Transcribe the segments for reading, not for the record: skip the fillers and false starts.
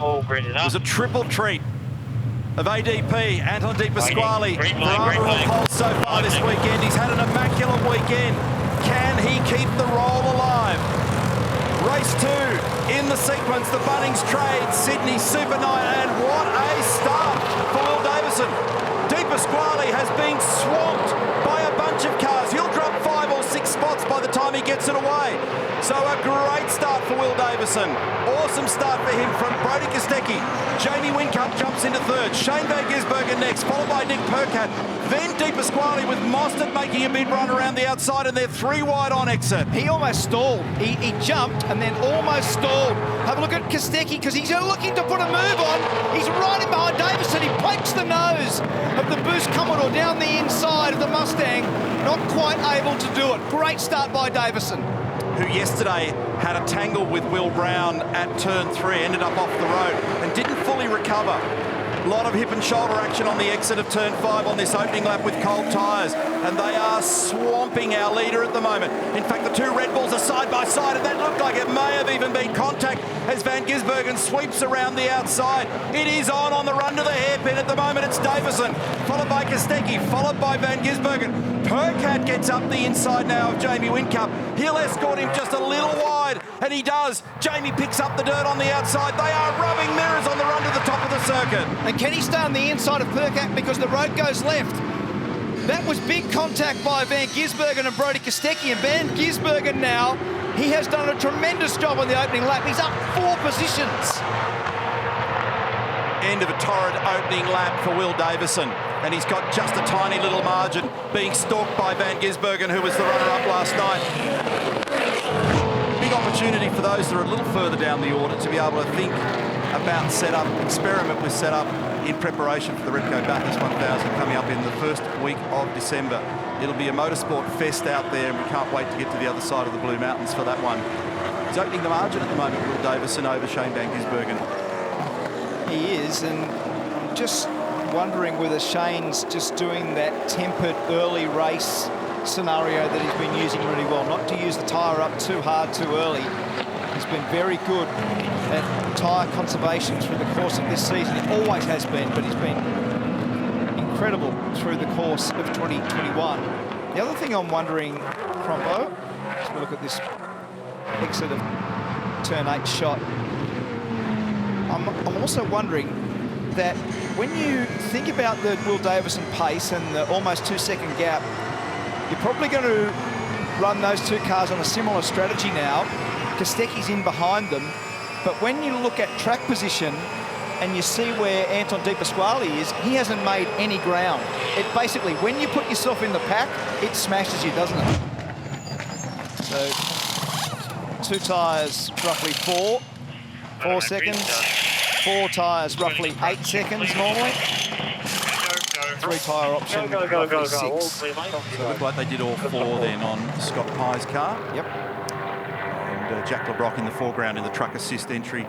All green It was a triple treat of ADP, Anton De Pasquale, barometer of pole so far this weekend. He's had an immaculate weekend. Can he keep the roll alive? Race 2 in the sequence, the Bunnings Trade, Sydney Super Night, and what a start for Will Davison. De Pasquale has been swamped by a bunch of cars. He'll drop 5 or 6 spots by the time he gets it away. So a great start for Will Davison. Awesome start for him from Brodie Kostecki. Jamie Whincup jumps into 3rd. Shane Van Gisbergen next, followed by Nick Percat. Then De Pasquale with Mostert making a big run around the outside, and they're 3 wide on exit. He almost stalled. He jumped and then almost stalled. Have a look at Kostecki because he's looking to put a move on. He's right in behind Davison. He pokes the nose of the Boost Commodore down the inside of the Mustang. Not quite able to do it. Great start by Davison, who yesterday had a tangle with Will Brown at turn 3, ended up off the road and didn't fully recover. A lot of hip and shoulder action on the exit of turn 5 on this opening lap with cold tyres, and they are swamping our leader at the moment. In fact, the 2 Red Bulls are side by side, and that looked like it may have even been contact as Van Gisbergen sweeps around the outside. It is on the run to the hairpin at the moment. It's Davison, followed by Kostecki, followed by Van Gisbergen. Percat gets up the inside now of Jamie Whincup. He'll escort him just a little wide, and he does. Jamie picks up the dirt on the outside. They are rubbing mirrors on the run to the top of the circuit. and can he stay on the inside of Percat because the road goes left? That was big contact by Van Gisbergen and Brodie Kostecki, and Van Gisbergen now, he has done a tremendous job on the opening lap. He's up 4 positions. End of a torrid opening lap for Will Davison, and he's got just a tiny little margin, being stalked by Van Gisbergen, who was the runner-up last night. Big opportunity for those that are a little further down the order to be able to think about setup, experiment with setup in preparation for the Repco Bathurst 1000 coming up in the first week of December. It'll be a motorsport fest out there, and we can't wait to get to the other side of the Blue Mountains for that one. He's opening the margin at the moment, Will Davison over Shane Van Gisbergen. He is, and I'm just wondering whether Shane's just doing that tempered early race scenario that he's been using really well, not to use the tyre up too hard too early. He's been very good at tyre conservation through the course of this season. He always has been, but he's been incredible through the course of 2021. The other thing I'm wondering, Crombo, as we look at this exit of turn 8 shot, I'm also wondering that when you think about the Will Davison pace and the almost 2-second gap, you're probably going to run those 2 cars on a similar strategy now. Kostecki's in behind them, but when you look at track position and you see where Anton De Pasquale is, he hasn't made any ground. It basically, when you put yourself in the pack, it smashes you, doesn't it? So 2 tyres, roughly 4 seconds. 4 tyres, roughly 8 seconds normally. 3 tyre option, roughly 6. So it looked like they did all 4 then on Scott Pye's car. Yep. And Jack LeBrock in the foreground in the truck assist entry.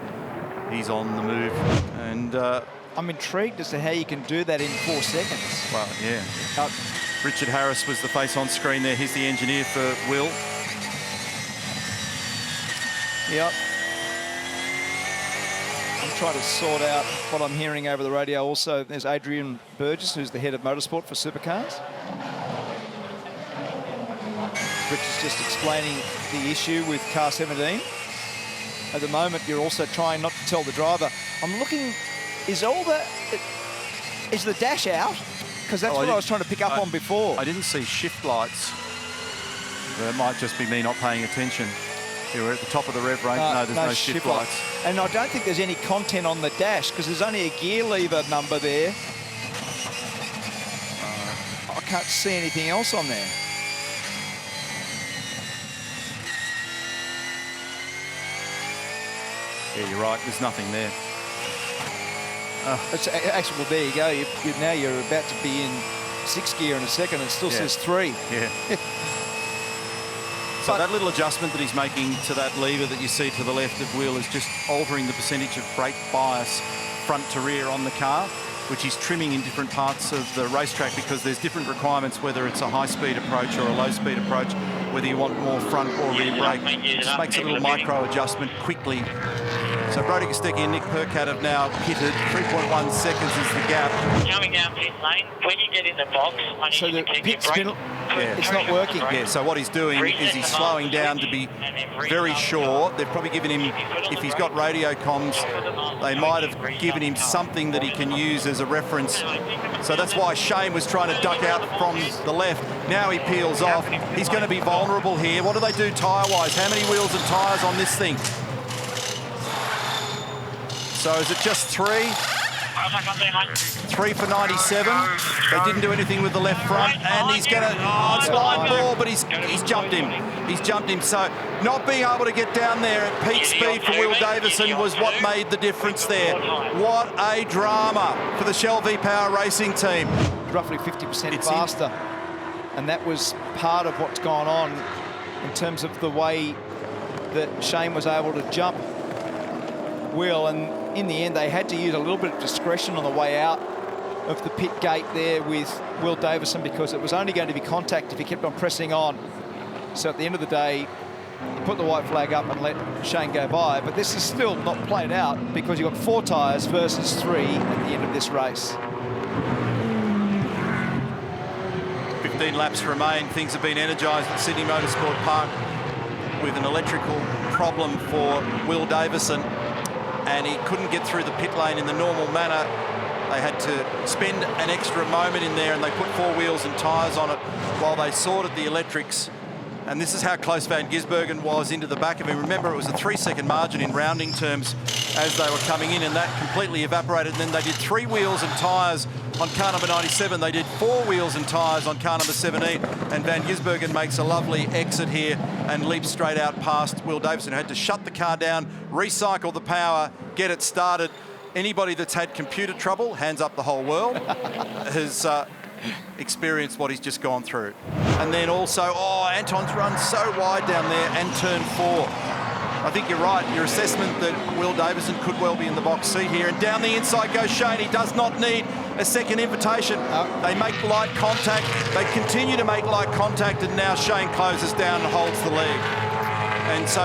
He's on the move. And I'm intrigued as to how you can do that in 4 seconds. well, yeah. Richard Harris was the face on screen there. He's the engineer for Will. Yep. I'm trying to sort out what I'm hearing over the radio. Also, there's Adrian Burgess, who's the head of motorsport for Supercars. Rich is just explaining the issue with car 17. At the moment, you're also trying not to tell the driver. I'm looking, is the dash out? Because that's what I was trying to pick up on before. I didn't see shift lights. It might just be me not paying attention. Yeah, we're at the top of the rev range. No, there's no shift lights. And I don't think there's any content on the dash because there's only a gear lever number there. I can't see anything else on there. Yeah, you're right. There's nothing there. It's actually, well, there you go. Now you're about to be in 6th gear in a second and it still says 3. Yeah. So that little adjustment that he's making to that lever that you see to the left of Will is just altering the percentage of brake bias front to rear on the car, which he's trimming in different parts of the racetrack because there's different requirements, whether it's a high-speed approach or a low-speed approach, whether you want more front or rear brake. It just makes a little micro adjustment quickly So Brodie Kostecki and Nick Percat have now pitted. 3.1 seconds is the gap. Coming down pit lane, when you get in the box, I So need the you to keep pit your brake. spin, it's not working. Yeah, so what he's doing is he's slowing down to be very sure. They've probably given him, if he's got radio comms, they might have given him something that he can use as a reference. So that's why Shane was trying to duck out from the left. Now he peels off. He's going to be vulnerable here. What do they do tyre-wise? How many wheels and tyres on this thing? So is it just 3? 3 for 97. They didn't do anything with the left front, and he's going to. Oh, it's line ball, but he's jumped him. He's jumped him. So not being able to get down there at peak speed for Will Davison was what made the difference there. What a drama for the Shell V-Power Racing team. Roughly 50% faster. And that was part of what's gone on in terms of the way that Shane was able to jump Will, and in the end they had to use a little bit of discretion on the way out of the pit gate there with Will Davison, because it was only going to be contact if he kept on pressing on. So at the end of the day, he put the white flag up and let Shane go by, but this is still not played out because you've got 4 tyres versus 3 at the end of this race. 15 laps remain. Things have been energised at Sydney Motorsport Park with an electrical problem for Will Davison, and he couldn't get through the pit lane in the normal manner. They had to spend an extra moment in there, and they put 4 wheels and tyres on it while they sorted the electrics. And this is how close Van Gisbergen was into the back of him. Remember, it was a 3-second margin in rounding terms as they were coming in, and that completely evaporated. And then they did 3 wheels and tyres on car number 97. They did 4 wheels and tyres on car number 17. And Van Gisbergen makes a lovely exit here and leaps straight out past Will Davison, who had to shut the car down, recycle the power, get it started. Anybody that's had computer trouble, hands up the whole world, has experienced what he's just gone through. And then also, Anton's run so wide down there, and turn 4. I think you're right, your assessment that Will Davison could well be in the box seat here. And down the inside goes Shane. He does not need a second invitation. They make light contact. They continue to make light contact, and now Shane closes down and holds the lead. And so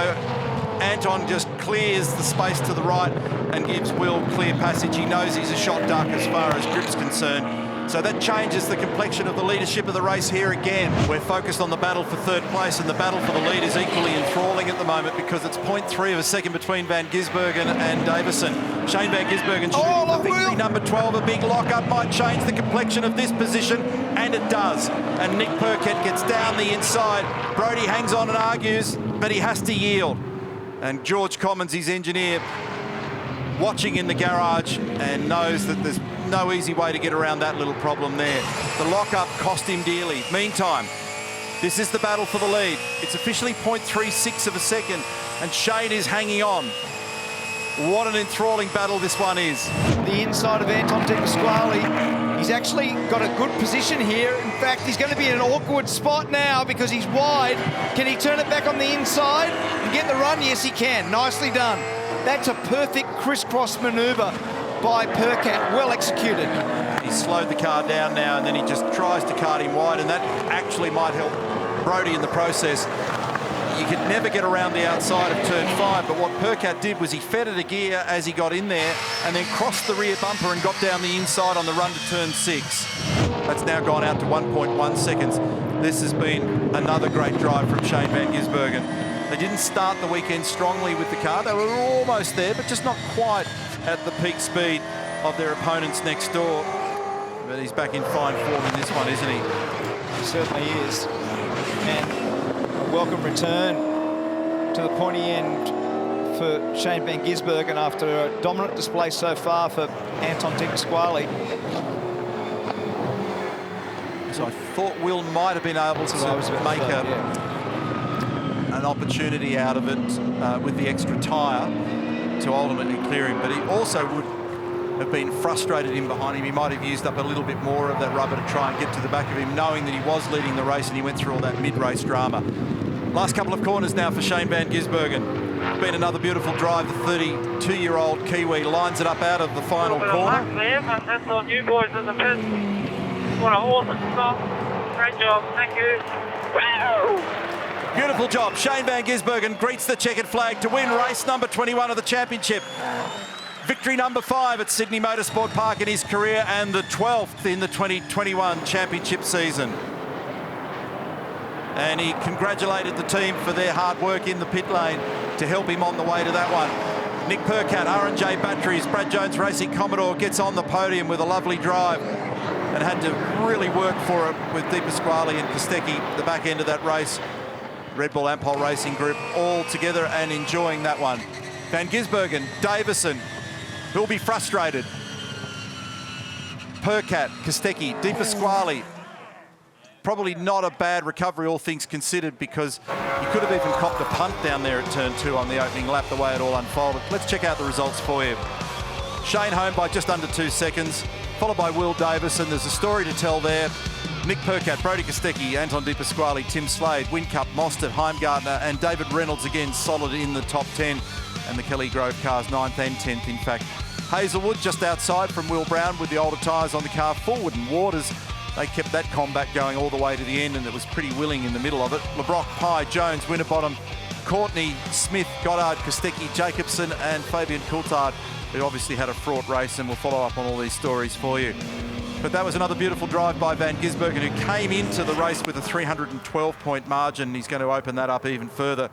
Anton just clears the space to the right and gives Will clear passage. He knows he's a shot duck as far as grip's concerned. So that changes the complexion of the leadership of the race here again. We're focused on the battle for 3rd place, and the battle for the lead is equally enthralling at the moment because it's 0.3 of a second between Van Gisbergen and Davison. Shane Van Gisbergen shooting for victory number 12. A big lock-up might change the complexion of this position, and it does. And Nick Percat gets down the inside. Brodie hangs on and argues, but he has to yield. And George Commons, his engineer, watching in the garage and knows that there's no easy way to get around that little problem there. The lock-up cost him dearly. Meantime, this is the battle for the lead. It's officially 0.36 of a second, and Shane is hanging on. What an enthralling battle this one is. The inside of Anton De Pasquale. He's actually got a good position here. In fact, he's going to be in an awkward spot now because he's wide. Can he turn it back on the inside and get the run? Yes, he can. Nicely done. That's a perfect crisscross manoeuvre by Percat, well executed. He's slowed the car down now, and then he just tries to cart him wide, and that actually might help Brodie in the process. You could never get around the outside of turn 5, but what Percat did was he fed it a gear as he got in there and then crossed the rear bumper and got down the inside on the run to turn 6. That's now gone out to 1.1 seconds. This has been another great drive from Shane Van Gisbergen. They didn't start the weekend strongly with the car. They were almost there, but just not quite at the peak speed of their opponents next door. But he's back in fine form in this one, isn't he? He certainly is. And a welcome return to the pointy end for Shane Van Gisbergen after a dominant display so far for Anton De Pasquale. So I thought Will might have been able to make an opportunity out of it with the extra tyre to ultimately clear him, but he also would have been frustrated in behind him. He might have used up a little bit more of that rubber to try and get to the back of him, knowing that he was leading the race and he went through all that mid-race drama. Last couple of corners now for Shane Van Gisbergen. Been another beautiful drive. The 32-year-old Kiwi lines it up out of the final corner. That's on you boys in the pit. What an awesome stop. Great job. Thank you. Wow. Beautiful job. Shane Van Gisbergen greets the checkered flag to win race number 21 of the championship. Victory number 5 at Sydney Motorsport Park in his career and the 12th in the 2021 championship season. And he congratulated the team for their hard work in the pit lane to help him on the way to that one. Nick Percat, R&J Batteries, Brad Jones Racing Commodore gets on the podium with a lovely drive and had to really work for it with Di Pasquale and Kostecki the back end of that race. Red Bull Ampol Racing Group all together and enjoying that one. Van Gisbergen, Davison, who'll be frustrated. Percat, Kostecki, Di Pasquale. Probably not a bad recovery, all things considered, because he could have even copped a punt down there at turn 2 on the opening lap, the way it all unfolded. Let's check out the results for you. Shane home by just under 2 seconds, followed by Will Davison. There's a story to tell there. Nick Percat, Brody Kostecki, Anton Di Pasquale, Tim Slade, Whincup, Mostert, Heimgartner, and David Reynolds again solid in the top 10. And the Kelly Grove cars 9th and 10th, in fact. Hazelwood just outside from Will Brown with the older tyres on the car. Forward and Waters, they kept that combat going all the way to the end, and it was pretty willing in the middle of it. LeBrock, Pye, Jones, Winterbottom, Courtney, Smith, Goddard, Kostecki, Jacobson, and Fabian Coulthard, who obviously had a fraught race, and we'll follow up on all these stories for you. But that was another beautiful drive by Van Gisbergen, who came into the race with a 312-point margin. He's going to open that up even further.